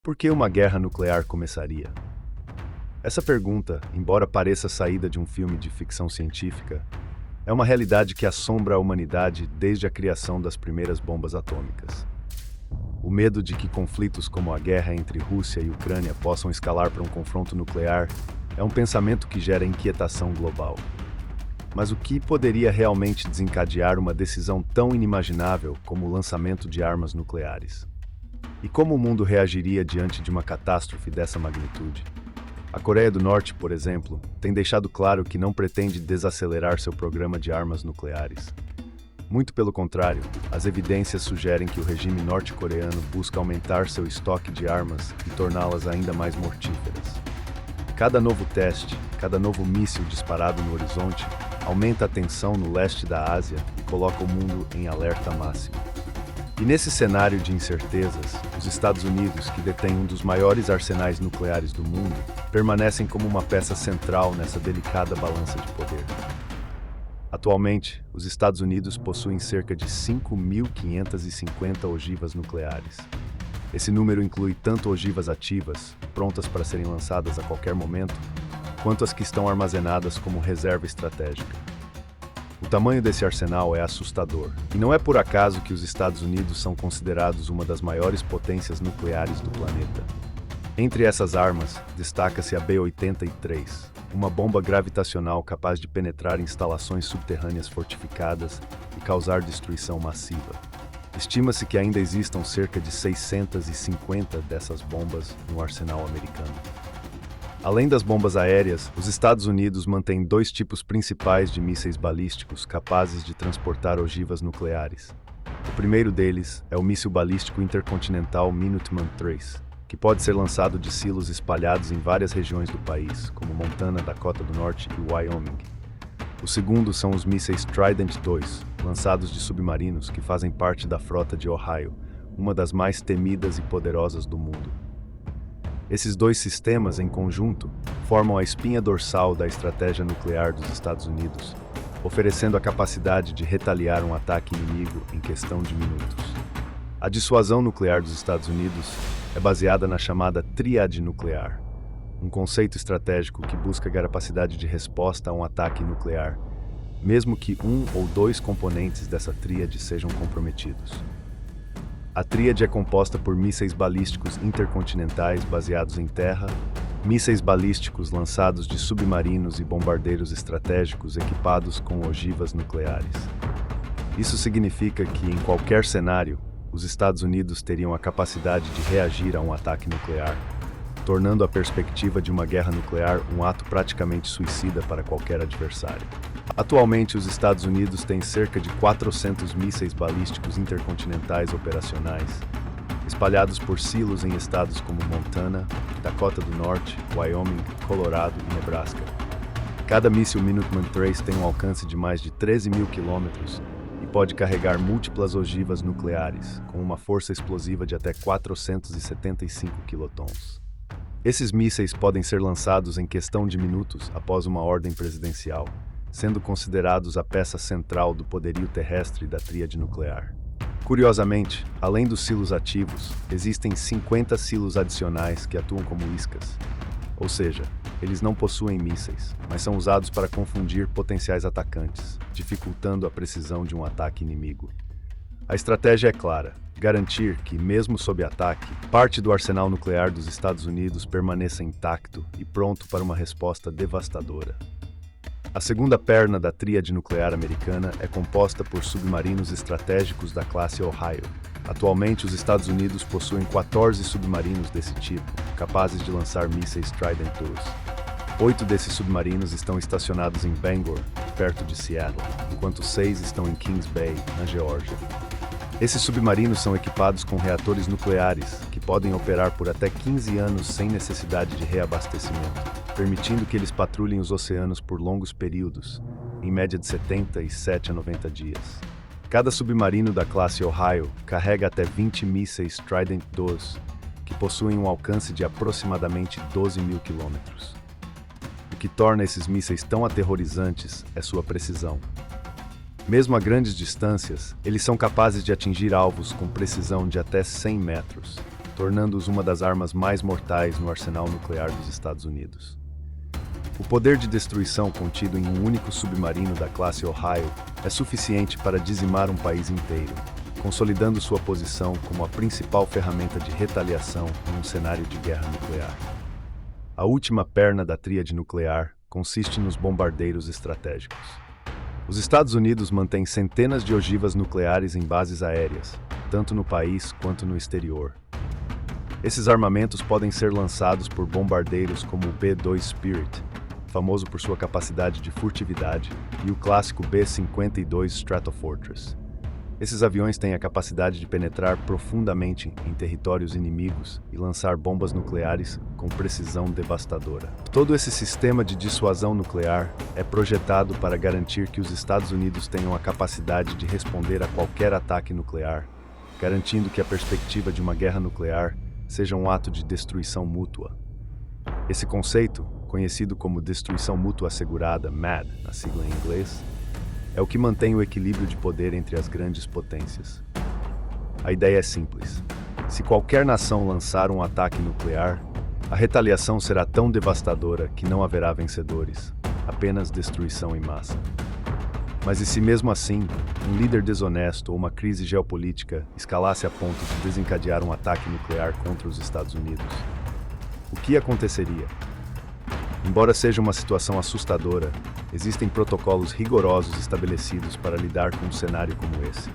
Por que uma guerra nuclear começaria? Essa pergunta, embora pareça saída de um filme de ficção científica, é uma realidade que assombra a humanidade desde a criação das primeiras bombas atômicas. O medo de que conflitos como a guerra entre Rússia e Ucrânia possam escalar para um confronto nuclear é um pensamento que gera inquietação global. Mas o que poderia realmente desencadear uma decisão tão inimaginável como o lançamento de armas nucleares? E como o mundo reagiria diante de uma catástrofe dessa magnitude? A Coreia do Norte, por exemplo, tem deixado claro que não pretende desacelerar seu programa de armas nucleares. Muito pelo contrário, as evidências sugerem que o regime norte-coreano busca aumentar seu estoque de armas e torná-las ainda mais mortíferas. Cada novo teste, cada novo míssil disparado no horizonte, aumenta a tensão no leste da Ásia e coloca o mundo em alerta máximo. E nesse cenário de incertezas, os Estados Unidos, que detêm um dos maiores arsenais nucleares do mundo, permanecem como uma peça central nessa delicada balança de poder. Atualmente, os Estados Unidos possuem cerca de 5.550 ogivas nucleares. Esse número inclui tanto ogivas ativas, prontas para serem lançadas a qualquer momento, quanto as que estão armazenadas como reserva estratégica. O tamanho desse arsenal é assustador, e não é por acaso que os Estados Unidos são considerados uma das maiores potências nucleares do planeta. Entre essas armas, destaca-se a B-83, uma bomba gravitacional capaz de penetrar instalações subterrâneas fortificadas e causar destruição massiva. Estima-se que ainda existam cerca de 650 dessas bombas no arsenal americano. Além das bombas aéreas, os Estados Unidos mantêm dois tipos principais de mísseis balísticos capazes de transportar ogivas nucleares. O primeiro deles é o míssil balístico intercontinental Minuteman III, que pode ser lançado de silos espalhados em várias regiões do país, como Montana, Dakota do Norte e Wyoming. O segundo são os mísseis Trident II, lançados de submarinos que fazem parte da frota de Ohio, uma das mais temidas e poderosas do mundo. Esses dois sistemas, em conjunto, formam a espinha dorsal da estratégia nuclear dos Estados Unidos, oferecendo a capacidade de retaliar um ataque inimigo em questão de minutos. A dissuasão nuclear dos Estados Unidos é baseada na chamada tríade nuclear, um conceito estratégico que busca a capacidade de resposta a um ataque nuclear, mesmo que um ou dois componentes dessa tríade sejam comprometidos. A tríade é composta por mísseis balísticos intercontinentais baseados em terra, mísseis balísticos lançados de submarinos e bombardeiros estratégicos equipados com ogivas nucleares. Isso significa que, em qualquer cenário, os Estados Unidos teriam a capacidade de reagir a um ataque nuclear, tornando a perspectiva de uma guerra nuclear um ato praticamente suicida para qualquer adversário. Atualmente, os Estados Unidos têm cerca de 400 mísseis balísticos intercontinentais operacionais, espalhados por silos em estados como Montana, Dakota do Norte, Wyoming, Colorado e Nebraska. Cada míssil Minuteman III tem um alcance de mais de 13.000 quilômetros e pode carregar múltiplas ogivas nucleares, com uma força explosiva de até 475 quilotons. Esses mísseis podem ser lançados em questão de minutos após uma ordem presidencial, sendo considerados a peça central do poderio terrestre da tríade nuclear. Curiosamente, além dos silos ativos, existem 50 silos adicionais que atuam como iscas. Ou seja, eles não possuem mísseis, mas são usados para confundir potenciais atacantes, dificultando a precisão de um ataque inimigo. A estratégia é clara: garantir que, mesmo sob ataque, parte do arsenal nuclear dos Estados Unidos permaneça intacto e pronto para uma resposta devastadora. A segunda perna da tríade nuclear americana é composta por submarinos estratégicos da classe Ohio. Atualmente, os Estados Unidos possuem 14 submarinos desse tipo, capazes de lançar mísseis Trident II. 8 desses submarinos estão estacionados em Bangor, perto de Seattle, enquanto 6 estão em Kings Bay, na Geórgia. Esses submarinos são equipados com reatores nucleares, que podem operar por até 15 anos sem necessidade de reabastecimento, permitindo que eles patrulhem os oceanos por longos períodos, em média de 77 a 90 dias. Cada submarino da classe Ohio carrega até 20 mísseis Trident II, que possuem um alcance de aproximadamente 12.000 quilômetros. O que torna esses mísseis tão aterrorizantes é sua precisão. Mesmo a grandes distâncias, eles são capazes de atingir alvos com precisão de até 100 metros, tornando-os uma das armas mais mortais no arsenal nuclear dos Estados Unidos. O poder de destruição contido em um único submarino da classe Ohio é suficiente para dizimar um país inteiro, consolidando sua posição como a principal ferramenta de retaliação em um cenário de guerra nuclear. A última perna da tríade nuclear consiste nos bombardeiros estratégicos. Os Estados Unidos mantêm centenas de ogivas nucleares em bases aéreas, tanto no país quanto no exterior. Esses armamentos podem ser lançados por bombardeiros como o B-2 Spirit, famoso por sua capacidade de furtividade, e o clássico B-52 Stratofortress. Esses aviões têm a capacidade de penetrar profundamente em territórios inimigos e lançar bombas nucleares com precisão devastadora. Todo esse sistema de dissuasão nuclear é projetado para garantir que os Estados Unidos tenham a capacidade de responder a qualquer ataque nuclear, garantindo que a perspectiva de uma guerra nuclear seja um ato de destruição mútua. Esse conceito, conhecido como destruição mútua assegurada, MAD, na sigla em inglês, é o que mantém o equilíbrio de poder entre as grandes potências. A ideia é simples. Se qualquer nação lançar um ataque nuclear, a retaliação será tão devastadora que não haverá vencedores, apenas destruição em massa. Mas e se mesmo assim, um líder desonesto ou uma crise geopolítica escalasse a ponto de desencadear um ataque nuclear contra os Estados Unidos? O que aconteceria? Embora seja uma situação assustadora, existem protocolos rigorosos estabelecidos para lidar com um cenário como esse.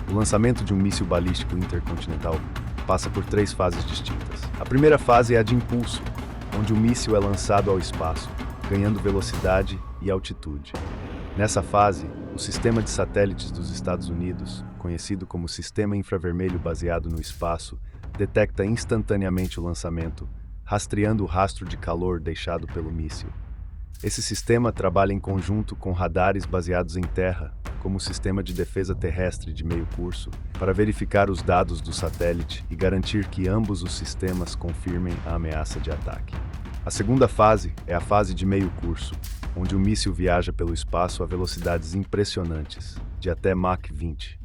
O lançamento de um míssil balístico intercontinental passa por 3 fases distintas. A primeira fase é a de impulso, onde o míssil é lançado ao espaço, ganhando velocidade e altitude. Nessa fase, o sistema de satélites dos Estados Unidos, conhecido como Sistema Infravermelho Baseado no Espaço, detecta instantaneamente o lançamento, rastreando o rastro de calor deixado pelo míssil. Esse sistema trabalha em conjunto com radares baseados em terra, como o Sistema de Defesa Terrestre de Meio Curso, para verificar os dados do satélite e garantir que ambos os sistemas confirmem a ameaça de ataque. A segunda fase é a fase de meio curso, onde o míssil viaja pelo espaço a velocidades impressionantes, de até Mach 20.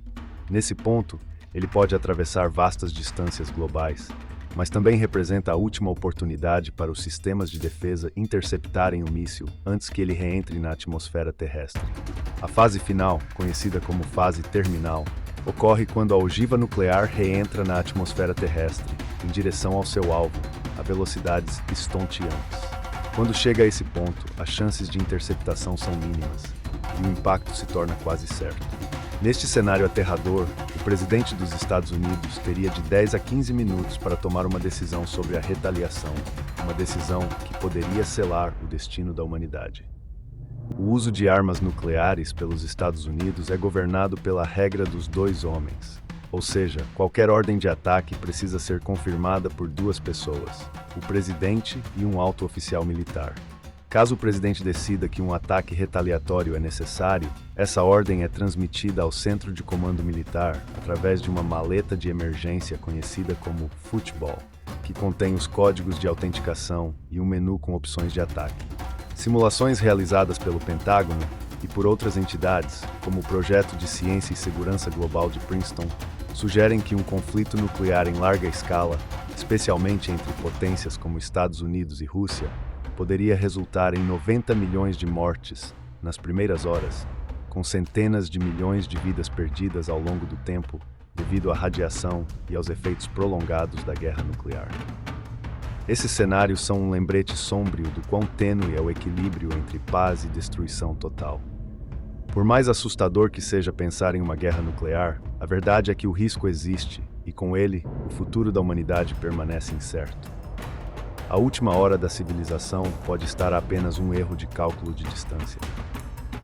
Nesse ponto, ele pode atravessar vastas distâncias globais, mas também representa a última oportunidade para os sistemas de defesa interceptarem o míssil antes que ele reentre na atmosfera terrestre. A fase final, conhecida como fase terminal, ocorre quando a ogiva nuclear reentra na atmosfera terrestre, em direção ao seu alvo, a velocidades estonteantes. Quando chega a esse ponto, as chances de interceptação são mínimas, e o impacto se torna quase certo. Neste cenário aterrador, o presidente dos Estados Unidos teria de 10 a 15 minutos para tomar uma decisão sobre a retaliação, uma decisão que poderia selar o destino da humanidade. O uso de armas nucleares pelos Estados Unidos é governado pela regra dos 2 homens, ou seja, qualquer ordem de ataque precisa ser confirmada por 2 pessoas, o presidente e um alto oficial militar. Caso o presidente decida que um ataque retaliatório é necessário, essa ordem é transmitida ao Centro de Comando Militar através de uma maleta de emergência conhecida como football, que contém os códigos de autenticação e um menu com opções de ataque. Simulações realizadas pelo Pentágono e por outras entidades, como o Projeto de Ciência e Segurança Global de Princeton, sugerem que um conflito nuclear em larga escala, especialmente entre potências como Estados Unidos e Rússia, poderia resultar em 90 milhões de mortes nas primeiras horas, com centenas de milhões de vidas perdidas ao longo do tempo devido à radiação e aos efeitos prolongados da guerra nuclear. Esses cenários são um lembrete sômbrio do quão tênue é o equilíbrio entre paz e destruição total. Por mais assustador que seja pensar em uma guerra nuclear, a verdade é que o risco existe e, com ele, o futuro da humanidade permanece incerto. A última hora da civilização pode estar a apenas um erro de cálculo de distância.